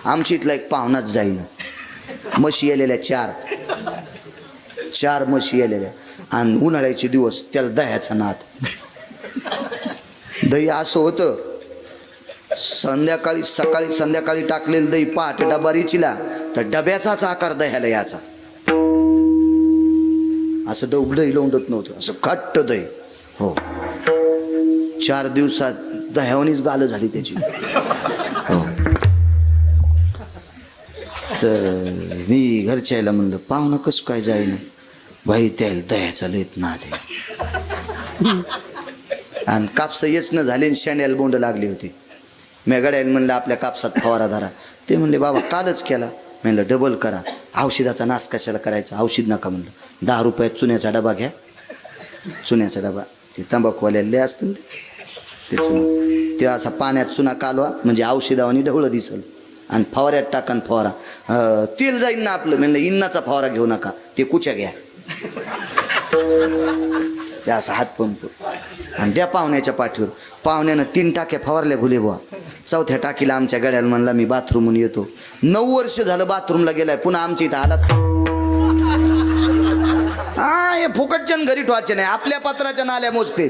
आमची इथला एक पाहुणाच जाईन. म्हशी येलेल्या 4 म्हशी येलेल्या आणि उन्हाळ्याचे दिवस त्याला दह्याचा नाद. दही असं होतं सकाळी संध्याकाळी टाकलेलं दही पहाटे डबा रिचिला तर डब्याचाच आकार दह्याला याचा. असं दही लोंडत नव्हतं, असं घट्ट दही. हो 4 दिवसात दह्यावणीच गाल झाली त्याची. हो तर मी घरच्या यायला म्हणलं पाहुणं कसं काय जाईन भाई, त्याला दह्याचा लयत नाद आहे. आणि कापस येचणं झाले आणि शेंड्याला बोंड लागली होती. मी गड्याला म्हणलं आपल्या कापसात फवारा धरा. ते म्हणले बाबा कालच केला. म्हणलं डबल करा. औषधाचा नाश कशाला करायचा, औषध नका म्हणलं. 10 रुपयात चुन्याचा डबा घ्या. चुन्याचा डबा ते तंबाखूवाल्याला असतं ते चुना, ते असा पाण्यात चुना कालवा म्हणजे औषधावानी ढवळं दिसल आणि फवाऱ्यात टाकन फवारा. तेल जाईन ना आपलं. म्हणलं इन्नाचा फवारा घेऊ नका, ते कुच्या घ्या. ते असा हातपंप आणि त्या पाहुण्याच्या पाठीवर. पाहुण्यानं 3 टाक्या फवारल्या घुले बुवा. 4थ्या टाकीला आमच्या गड्याला म्हणला मी बाथरूमहून येतो. 9 वर्ष झालं बाथरूमला गेलाय, पुन्हा आमच्या इथं आला. हे फुकटच्यान घरी ठेवायचे नाही, आपल्या पत्राच्या नाल्या मोजते.